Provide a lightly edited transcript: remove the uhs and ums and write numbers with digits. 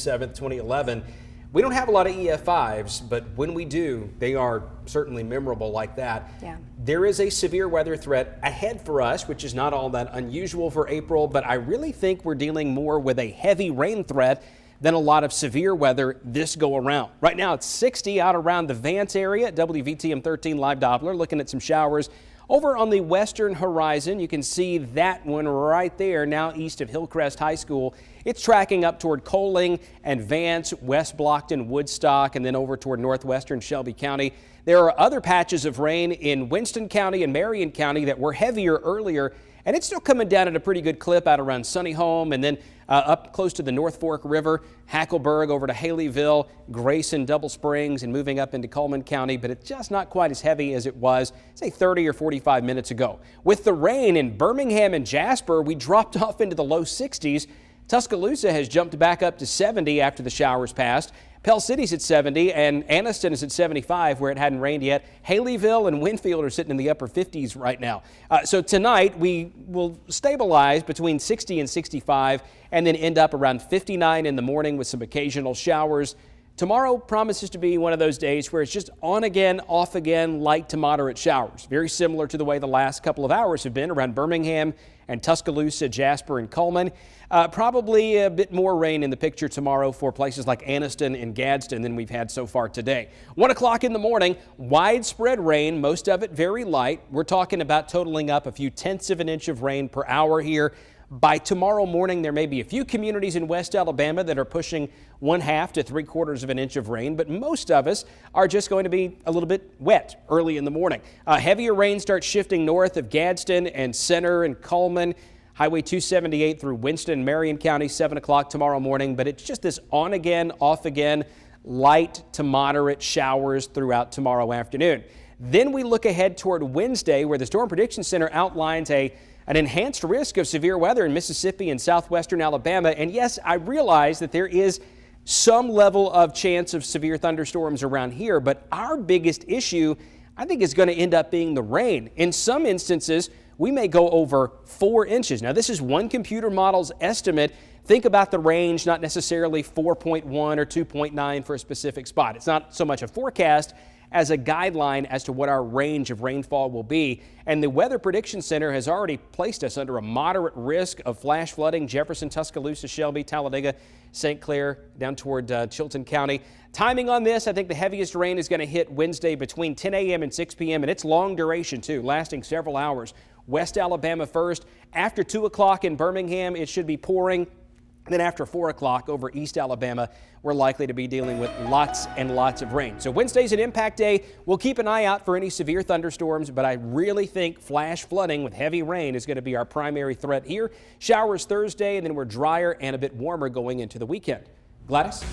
7th, 2011. We don't have a lot of EF5s, but when we do, they are certainly memorable like that. Yeah. There is a severe weather threat ahead for us, which is not all that unusual for April, but I really think we're dealing more with a heavy rain threat than a lot of severe weather this go around. Right now it's 60 out around the Vance area at WVTM 13 Live Doppler, looking at some showers. Over on the western horizon, you can see that one right there, now east of Hillcrest High School. It's tracking up toward Coaling and Vance, West Blockton, Woodstock, and then over toward northwestern Shelby County. There are other patches of rain in Winston County and Marion County that were heavier earlier, and it's still coming down at a pretty good clip out around Sunny Home and then up close to the North Fork River, Hackleburg over to Haleyville, Grayson, Double Springs, and moving up into Cullman County, but it's just not quite as heavy as it was, say, 30 or 45 minutes ago. With the rain in Birmingham and Jasper, we dropped off into the low 60s. Tuscaloosa has jumped back up to 70 after the showers passed. Pell City's at 70 and Anniston is at 75 where it hadn't rained yet. Haleyville and Winfield are sitting in the upper 50s right now. So tonight we will stabilize between 60 and 65 and then end up around 59 in the morning with some occasional showers. Tomorrow promises to be one of those days where it's just on again, off again, light to moderate showers. Very similar to the way the last couple of hours have been around Birmingham and Tuscaloosa, Jasper, and Cullman. Probably a bit more rain in the picture tomorrow for places like Anniston and Gadsden than we've had so far today. 1 o'clock in the morning, widespread rain, most of it very light. We're talking about totaling up a few tenths of an inch of rain per hour here. By tomorrow morning, there may be a few communities in West Alabama that are pushing 1/2 to 3/4 of an inch of rain, but most of us are just going to be a little bit wet early in the morning. Heavier rain starts shifting north of Gadsden and Center and Cullman. Highway 278 through Winston, Marion County, 7 o'clock tomorrow morning, but it's just this on again, off again, light to moderate showers throughout tomorrow afternoon. Then we look ahead toward Wednesday, where the Storm Prediction Center outlines an enhanced risk of severe weather in Mississippi and southwestern Alabama. And yes, I realize that there is some level of chance of severe thunderstorms around here, but our biggest issue, I think, is going to end up being the rain. In some instances, we may go over 4 inches. Now, this is one computer model's estimate. Think about the range, not necessarily 4.1 or 2.9 for a specific spot. It's not so much a forecast as a guideline as to what our range of rainfall will be. And the Weather Prediction Center has already placed us under a moderate risk of flash flooding. Jefferson, Tuscaloosa, Shelby, Talladega, St. Clair, down toward Chilton County. Timing on this, I think the heaviest rain is going to hit Wednesday between 10 a.m. and 6 p.m. and it's long duration too, lasting several hours. West Alabama first. After 2 o'clock in Birmingham, it should be pouring. Then after 4 o'clock over East Alabama, we're likely to be dealing with lots and lots of rain. So Wednesday's an impact day. We'll keep an eye out for any severe thunderstorms, but I really think flash flooding with heavy rain is going to be our primary threat here. Showers Thursday, and then we're drier and a bit warmer going into the weekend. Gladys?